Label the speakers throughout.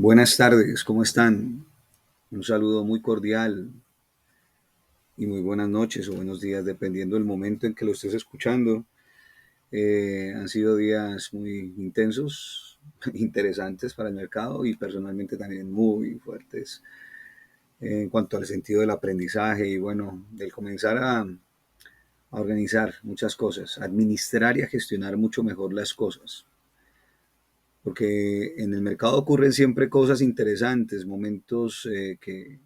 Speaker 1: Buenas tardes, ¿cómo están? Un saludo muy cordial y muy buenas noches o buenos días, dependiendo del momento en que lo estés escuchando. Han sido días muy intensos, interesantes para el mercado y personalmente también muy fuertes en cuanto al sentido del aprendizaje y bueno, del comenzar a organizar muchas cosas, administrar y a gestionar mucho mejor las cosas. Porque en el mercado ocurren siempre cosas interesantes, momentos que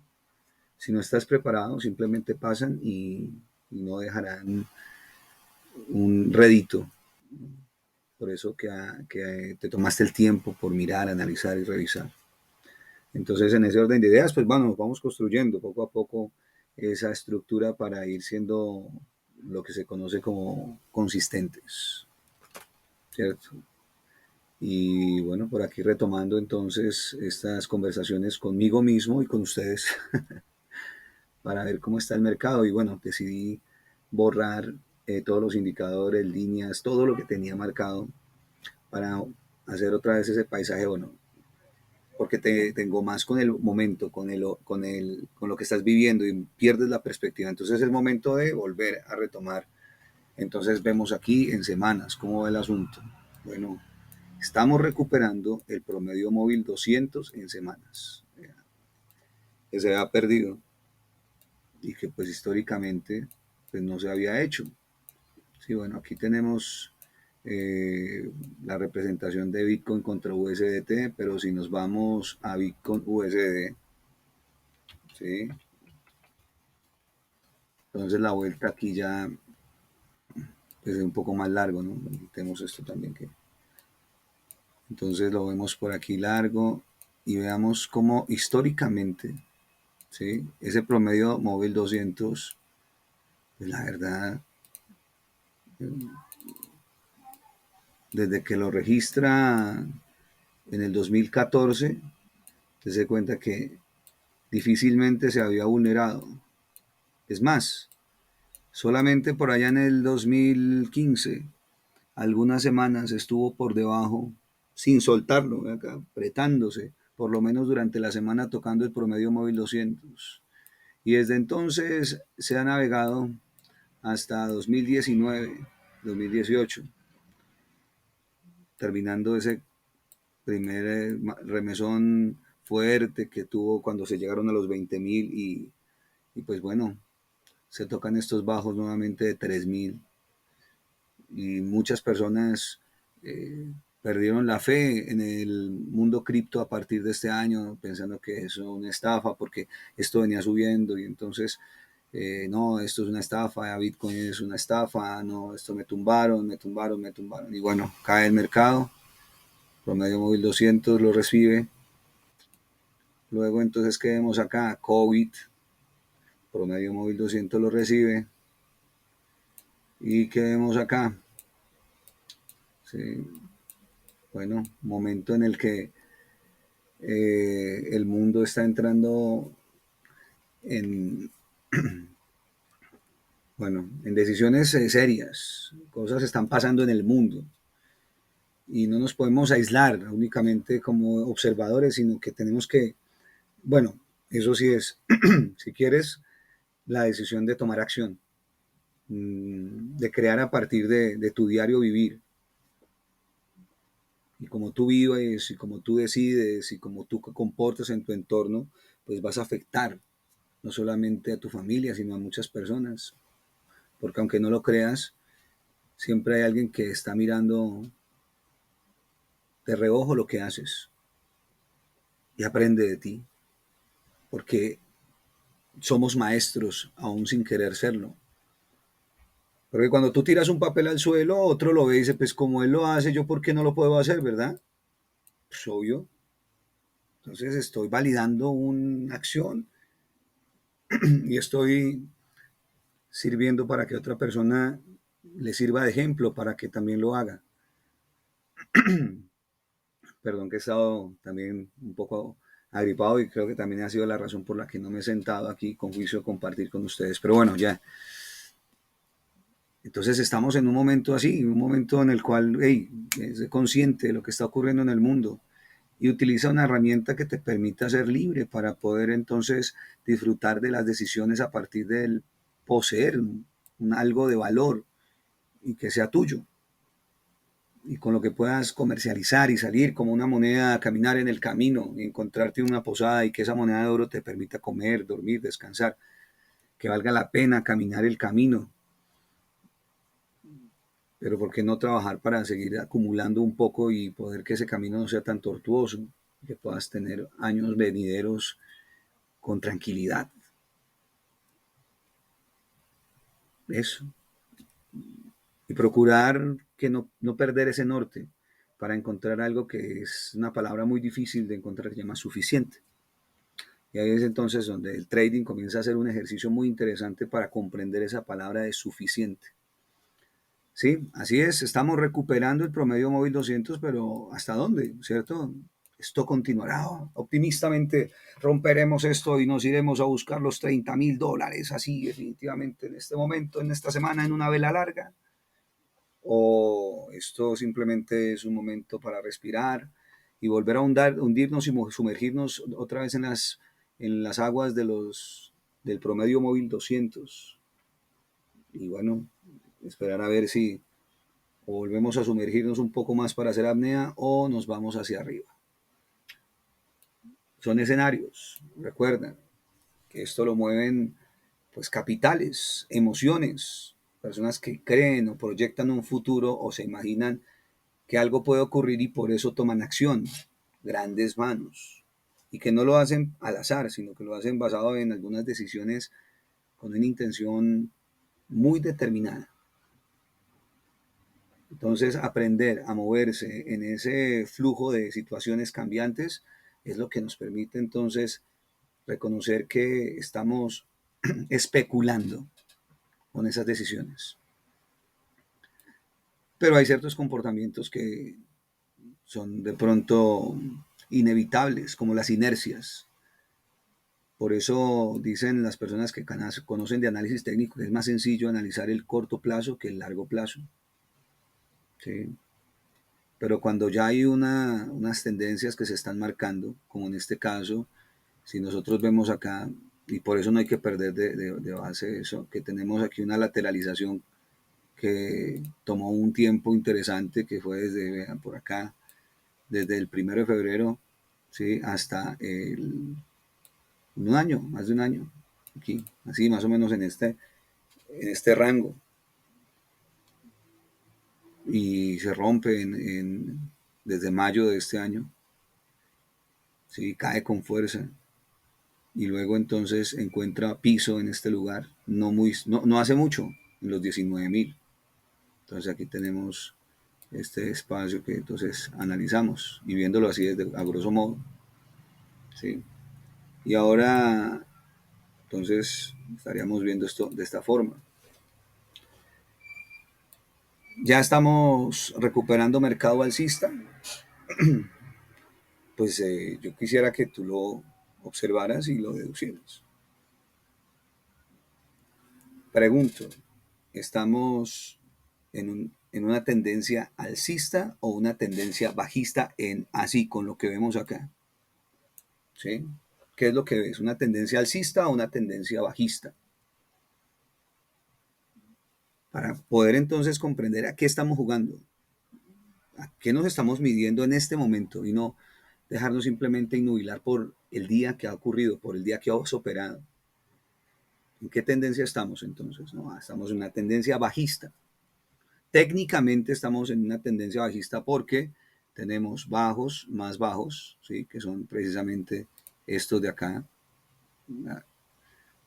Speaker 1: si no estás preparado, simplemente pasan y no dejarán un rédito. Por eso que te tomaste el tiempo por mirar, analizar y revisar. Entonces, en ese orden de ideas, pues bueno, vamos construyendo poco a poco esa estructura para ir siendo lo que se conoce como consistentes, ¿cierto? Y bueno, por aquí retomando entonces estas conversaciones conmigo mismo y con ustedes para ver cómo está el mercado y bueno, decidí borrar todos los indicadores, líneas, todo lo que tenía marcado para hacer otra vez ese paisaje bueno, porque tengo más con el momento, con lo que estás viviendo y pierdes la perspectiva. Entonces es el momento de volver a retomar. Entonces vemos aquí en semanas cómo va el asunto. Bueno, estamos recuperando el promedio móvil 200 en semanas, que se ha perdido y que pues históricamente pues no se había hecho. Sí, bueno, aquí tenemos eh, la representación de Bitcoin contra USDT, pero si nos vamos a Bitcoin USD, ¿sí? Entonces la vuelta aquí ya pues, es un poco más largo, ¿no? Tenemos esto también que... Entonces lo vemos por aquí largo y veamos cómo históricamente, ¿sí? Ese promedio móvil 200, pues la verdad, desde que lo registra en el 2014, se cuenta que difícilmente se había vulnerado. Es más, solamente por allá en el 2015, algunas semanas estuvo por debajo, sin soltarlo, acá, apretándose, por lo menos durante la semana tocando el promedio móvil 200. Y desde entonces se ha navegado hasta 2019, 2018, terminando ese primer remesón fuerte que tuvo cuando se llegaron a los 20.000 y pues bueno, se tocan estos bajos nuevamente de 3.000 y muchas personas eh, perdieron la fe en el mundo cripto a partir de este año, pensando que eso es una estafa porque esto venía subiendo y entonces, no, esto es una estafa, Bitcoin es una estafa, no, esto me tumbaron, me tumbaron, me tumbaron. Y bueno, cae el mercado, promedio móvil 200 lo recibe. Luego entonces, ¿qué vemos acá? COVID, promedio móvil 200 lo recibe. ¿Y qué vemos acá? Sí, bueno, momento en el que el mundo está entrando en, bueno, en decisiones serias, cosas están pasando en el mundo y no nos podemos aislar únicamente como observadores, sino que tenemos que, bueno, eso sí es, si quieres, la decisión de tomar acción, de crear a partir de tu diario vivir. Y como tú vives y como tú decides y como tú comportas en tu entorno, pues vas a afectar no solamente a tu familia, sino a muchas personas. Porque aunque no lo creas, siempre hay alguien que está mirando de reojo lo que haces y aprende de ti. Porque somos maestros aún sin querer serlo. Porque cuando tú tiras un papel al suelo, otro lo ve y dice, pues como él lo hace, yo por qué no lo puedo hacer, ¿verdad? Pues obvio. Entonces estoy validando una acción y estoy sirviendo para que otra persona le sirva de ejemplo para que también lo haga. Perdón que he estado también un poco agripado y creo que también ha sido la razón por la que no me he sentado aquí con juicio a compartir con ustedes. Pero bueno, ya. Entonces estamos en un momento así, un momento en el cual, hey, es consciente de lo que está ocurriendo en el mundo y utiliza una herramienta que te permita ser libre para poder entonces disfrutar de las decisiones a partir del poseer algo de valor y que sea tuyo y con lo que puedas comercializar y salir como una moneda a caminar en el camino y encontrarte una posada y que esa moneda de oro te permita comer, dormir, descansar, que valga la pena caminar el camino, pero ¿por qué no trabajar para seguir acumulando un poco y poder que ese camino no sea tan tortuoso, que puedas tener años venideros con tranquilidad? Eso. Y procurar que no perder ese norte para encontrar algo que es una palabra muy difícil de encontrar, que se llama suficiente. Y ahí es entonces donde el trading comienza a ser un ejercicio muy interesante para comprender esa palabra de suficiente. Sí, así es, estamos recuperando el promedio móvil 200, pero ¿hasta dónde? ¿Cierto? Esto continuará. Optimistamente romperemos esto y nos iremos a buscar los $30,000, así definitivamente en este momento, en esta semana, en una vela larga. O esto simplemente es un momento para respirar y volver a hundirnos y sumergirnos otra vez en las aguas del promedio móvil 200. Y bueno, esperar a ver si o volvemos a sumergirnos un poco más para hacer apnea o nos vamos hacia arriba. Son escenarios, recuerden que esto lo mueven pues capitales, emociones, personas que creen o proyectan un futuro o se imaginan que algo puede ocurrir y por eso toman acción, grandes manos, y que no lo hacen al azar, sino que lo hacen basado en algunas decisiones con una intención muy determinada. Entonces, aprender a moverse en ese flujo de situaciones cambiantes es lo que nos permite entonces reconocer que estamos especulando con esas decisiones. Pero hay ciertos comportamientos que son de pronto inevitables, como las inercias. Por eso dicen las personas que conocen de análisis técnico que es más sencillo analizar el corto plazo que el largo plazo. ¿Sí? Pero cuando ya hay unas tendencias que se están marcando, como en este caso, si nosotros vemos acá, y por eso no hay que perder de base eso, que tenemos aquí una lateralización que tomó un tiempo interesante, que fue desde, vean, por acá, desde el 1 de febrero, ¿sí? Hasta un año, más de un año, aquí, así más o menos en este rango. Y se rompe desde mayo de este año, ¿sí? Cae con fuerza y luego entonces encuentra piso en este lugar, no hace mucho, en los 19,000. Entonces aquí tenemos este espacio que entonces analizamos y viéndolo así desde, a grosso modo, ¿sí? Y ahora entonces estaríamos viendo esto de esta forma. Ya estamos recuperando mercado alcista, pues yo quisiera que tú lo observaras y lo deducieras. Pregunto, ¿estamos en una tendencia alcista o una tendencia bajista así con lo que vemos acá? ¿Sí? ¿Qué es lo que ves? ¿Una tendencia alcista o una tendencia bajista? Para poder entonces comprender a qué estamos jugando, a qué nos estamos midiendo en este momento y no dejarnos simplemente innubilar por el día que ha ocurrido, por el día que has operado. ¿En qué tendencia estamos entonces? No, estamos en una tendencia bajista. Técnicamente estamos en una tendencia bajista porque tenemos bajos más bajos, ¿sí? Que son precisamente estos de acá.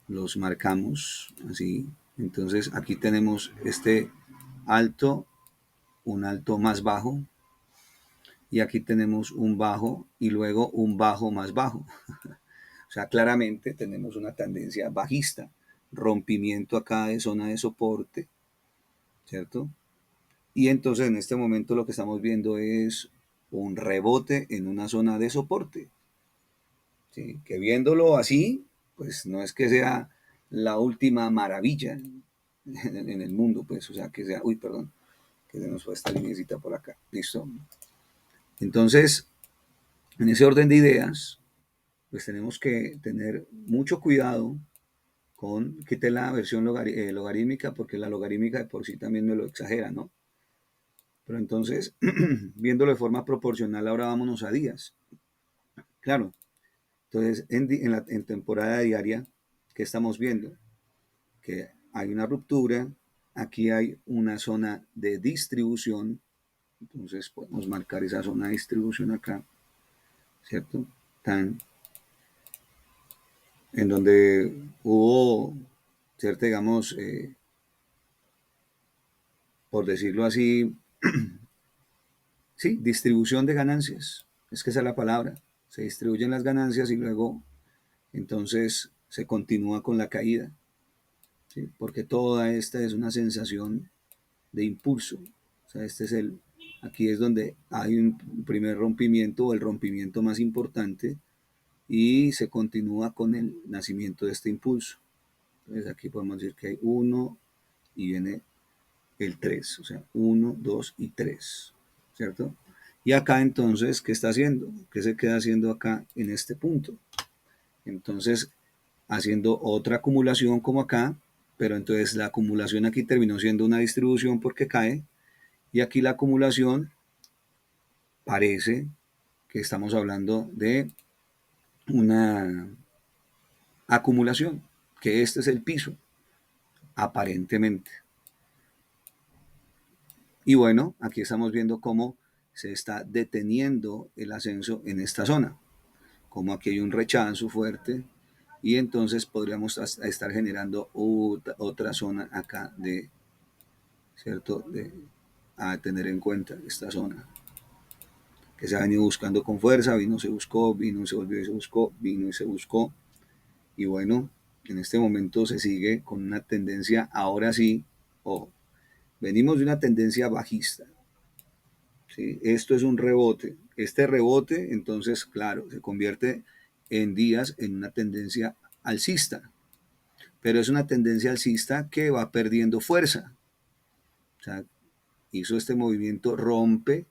Speaker 1: Los marcamos así. Entonces aquí tenemos este alto, un alto más bajo, y aquí tenemos un bajo y luego un bajo más bajo. O sea, claramente tenemos una tendencia bajista, rompimiento acá de zona de soporte, ¿cierto? Y entonces en este momento lo que estamos viendo es un rebote en una zona de soporte, ¿sí? Que viéndolo así, pues no es que sea la última maravilla en el mundo, pues, o sea, que sea, uy, perdón, que se nos fue esta linecita por acá, listo. Entonces, En ese orden de ideas, pues tenemos que tener mucho cuidado con, quité la versión logarítmica porque la logarítmica de por sí también me lo exagera, ¿no? Pero entonces, viéndolo de forma proporcional, ahora vámonos a días. Claro, entonces en temporada diaria, ¿qué estamos viendo? Que hay una ruptura, aquí hay una zona de distribución, entonces podemos marcar esa zona de distribución acá, ¿cierto? Tan, en donde hubo, ¿cierto? Digamos, por decirlo así, sí, distribución de ganancias, es que esa es la palabra, se distribuyen las ganancias y luego entonces se continúa con la caída, ¿sí? Porque toda esta es una sensación de impulso, o sea, aquí es donde hay un primer rompimiento o el rompimiento más importante y se continúa con el nacimiento de este impulso. Entonces aquí podemos decir que hay uno y viene el 3, o sea, uno 2 y 3, ¿cierto? Y acá entonces, ¿qué está haciendo? ¿Qué se queda haciendo acá en este punto? Entonces, haciendo otra acumulación como acá, pero entonces la acumulación aquí terminó siendo una distribución porque cae, y aquí la acumulación parece que estamos hablando de una acumulación, que este es el piso, aparentemente. Y bueno, aquí estamos viendo cómo se está deteniendo el ascenso en esta zona, como aquí hay un rechazo fuerte y entonces podríamos estar generando otra zona acá de, ¿cierto? A tener en cuenta esta zona que se ha venido buscando con fuerza, vino, se buscó, vino, se volvió y se buscó, vino y se buscó. Y bueno, en este momento se sigue con una tendencia, ahora sí, ojo, venimos de una tendencia bajista, ¿sí? Esto es un rebote. Este rebote, entonces, claro, se convierte en días en una tendencia alcista, pero es una tendencia alcista que va perdiendo fuerza. O sea, hizo este movimiento, rompe,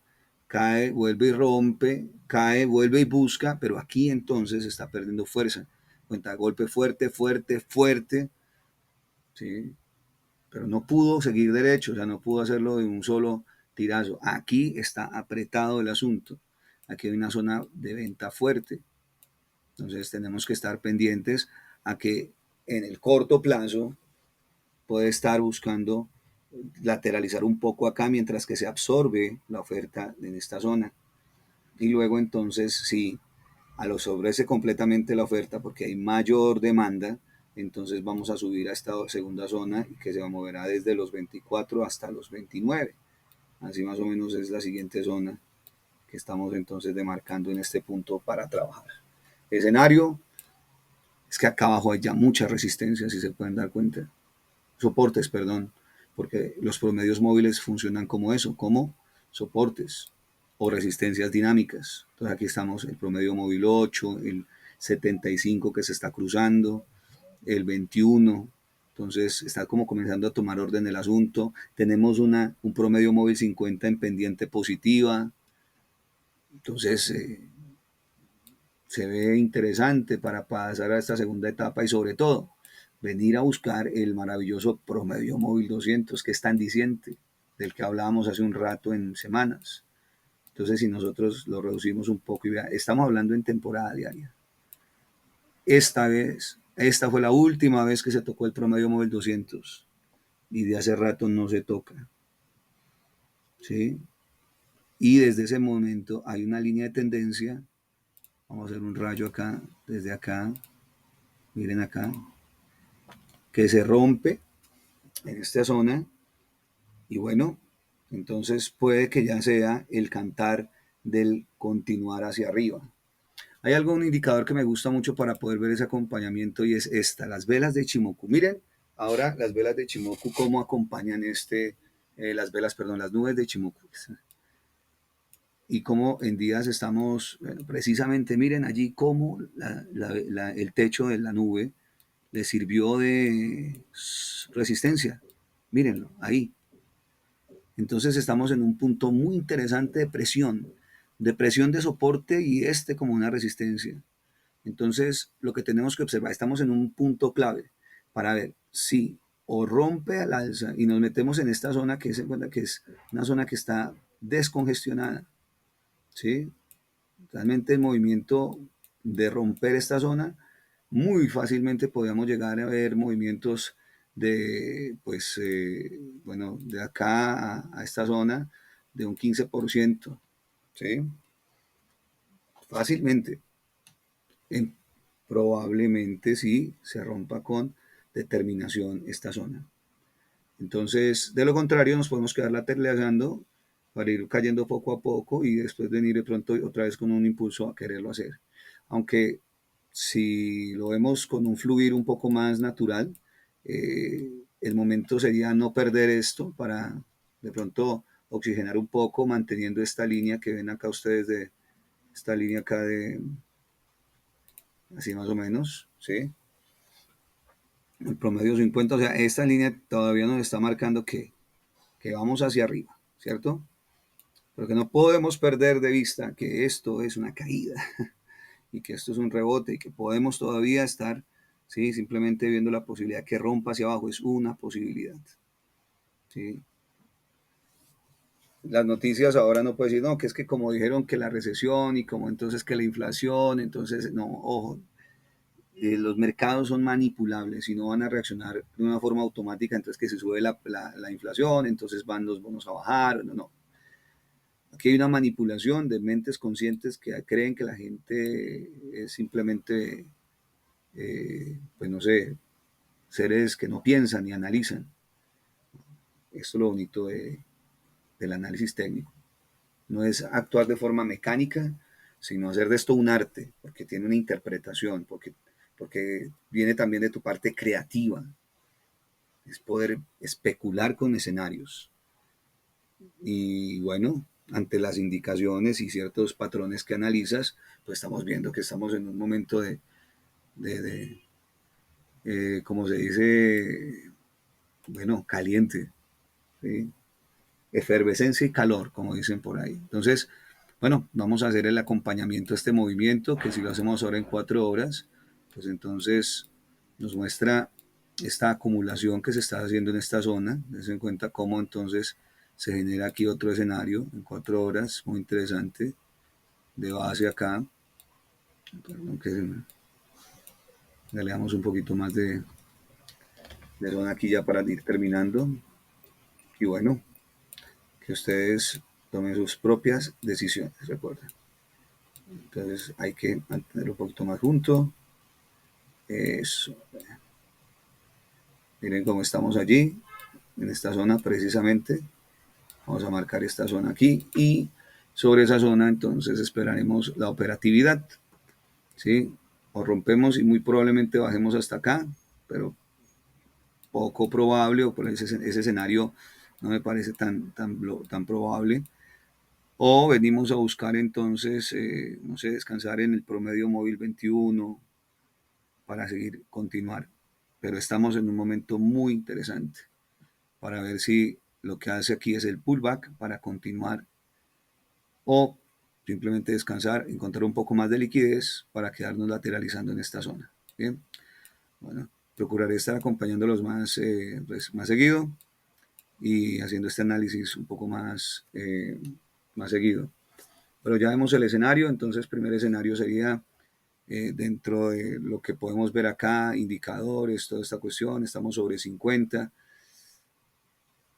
Speaker 1: cae, vuelve y rompe, cae, vuelve y busca, pero aquí entonces está perdiendo fuerza. Cuenta golpe fuerte, fuerte, fuerte, ¿sí? Pero no pudo seguir derecho, o sea, no pudo hacerlo de un solo tirazo. Aquí está apretado el asunto. Aquí hay una zona de venta fuerte. Entonces tenemos que estar pendientes a que en el corto plazo puede estar buscando lateralizar un poco acá mientras que se absorbe la oferta en esta zona. Y luego entonces si a lo sobrese completamente la oferta porque hay mayor demanda, entonces vamos a subir a esta segunda zona y que se moverá desde los 24 hasta los 29. Así más o menos es la siguiente zona que estamos entonces demarcando en este punto para trabajar. Escenario es que acá abajo hay ya mucha resistencia, si se pueden dar cuenta. Soportes, perdón, porque los promedios móviles funcionan como eso, como soportes o resistencias dinámicas. Entonces aquí estamos el promedio móvil 8, el 75 que se está cruzando, el 21. Entonces está como comenzando a tomar orden el asunto. Tenemos un promedio móvil 50 en pendiente positiva. Entonces se ve interesante para pasar a esta segunda etapa y sobre todo venir a buscar el maravilloso promedio móvil 200 que es tan diciente, del que hablábamos hace un rato en semanas. Entonces si nosotros lo reducimos un poco y vea, estamos hablando en temporada diaria. Esta fue la última vez que se tocó el promedio móvil 200 y de hace rato no se toca, ¿sí? Y desde ese momento hay una línea de tendencia. Vamos a hacer un rayo acá, desde acá, miren acá, que se rompe en esta zona y bueno, entonces puede que ya sea el cantar del continuar hacia arriba. Hay algún indicador que me gusta mucho para poder ver ese acompañamiento y es esta, las velas de Ichimoku. Miren, ahora las velas de Ichimoku, cómo acompañan las nubes de Ichimoku. Y cómo en días estamos, bueno, precisamente, miren allí cómo el techo de la nube le sirvió de resistencia. Mírenlo, ahí. Entonces estamos en un punto muy interesante de presión. de presión de soporte y este como una resistencia. Entonces, lo que tenemos que observar, estamos en un punto clave para ver si o rompe al alza y nos metemos en esta zona que se encuentra que es una zona que está descongestionada, ¿sí? Realmente el movimiento de romper esta zona, muy fácilmente podríamos llegar a ver movimientos de, pues, bueno, de acá a esta zona de un 15%, ¿sí? Fácilmente. En- Probablemente sí se rompa con determinación esta zona. Entonces, de lo contrario, nos podemos quedar lateralizando para ir cayendo poco a poco y después venir de pronto otra vez con un impulso a quererlo hacer. Aunque si lo vemos con un fluir un poco más natural, el momento sería no perder esto para de pronto oxigenar un poco, manteniendo esta línea que ven acá ustedes de esta línea acá de así más o menos, ¿sí? El promedio 50, o sea, esta línea todavía nos está marcando que vamos hacia arriba, ¿cierto? Porque no podemos perder de vista que esto es una caída y que esto es un rebote y que podemos todavía estar, ¿sí? Simplemente viendo la posibilidad que rompa hacia abajo, es una posibilidad, ¿sí? Las noticias ahora no pueden decir, no, que es que como dijeron que la recesión y como entonces que la inflación, entonces, no, ojo, los mercados son manipulables y no van a reaccionar de una forma automática, entonces que se sube la inflación, entonces van los bonos a bajar, no, no. Aquí hay una manipulación de mentes conscientes que creen que la gente es simplemente, pues no sé, seres que no piensan ni analizan. Esto es lo bonito del análisis técnico. No es actuar de forma mecánica, sino hacer de esto un arte, porque tiene una interpretación, porque viene también de tu parte creativa, es poder especular con escenarios. Y bueno, ante las indicaciones y ciertos patrones que analizas, pues estamos viendo que estamos en un momento de como se dice, bueno, caliente, ¿sí? Efervescencia y calor, como dicen por ahí. Entonces, bueno, vamos a hacer el acompañamiento a este movimiento, que si lo hacemos ahora en 4 horas, pues entonces nos muestra esta acumulación que se está haciendo en esta zona. Dense en cuenta cómo entonces se genera aquí otro escenario en 4 horas, muy interesante, de base acá. Perdón, que le damos un poquito más de zona aquí ya para ir terminando. Y bueno, que ustedes tomen sus propias decisiones, recuerden. Entonces hay que mantenerlo un poquito más junto. Eso. Miren cómo estamos allí, en esta zona precisamente. Vamos a marcar esta zona aquí y sobre esa zona entonces esperaremos la operatividad. ¿Sí? O rompemos y muy probablemente bajemos hasta acá, pero poco probable, o por ese escenario no me parece tan probable. O venimos a buscar entonces, no sé, descansar en el promedio móvil 21 para seguir, continuar. Pero estamos en un momento muy interesante para ver si lo que hace aquí es el pullback para continuar o simplemente descansar, encontrar un poco más de liquidez para quedarnos lateralizando en esta zona. Bien, bueno, procuraré estar acompañándolos pues, más seguido y haciendo este análisis un poco más seguido. Pero ya vemos el escenario, entonces primer escenario sería dentro de lo que podemos ver acá, indicadores, toda esta cuestión, estamos sobre 50,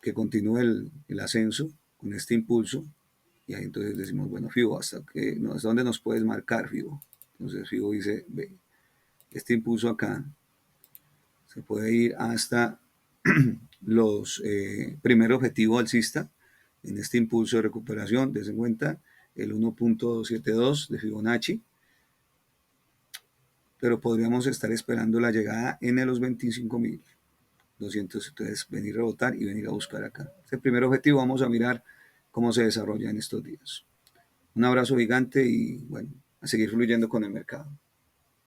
Speaker 1: que continúe el ascenso con este impulso, y ahí entonces decimos, bueno, FIBO, ¿hasta dónde nos puedes marcar, FIBO? Entonces FIBO dice, ve, este impulso acá se puede ir hasta los primer objetivo alcista en este impulso de recuperación, des en cuenta el 1.72 de Fibonacci, pero podríamos estar esperando la llegada en los 25.200, entonces venir a rebotar y venir a buscar acá. Este primer objetivo vamos a mirar cómo se desarrolla en estos días. Un abrazo gigante y bueno, a seguir fluyendo con el mercado.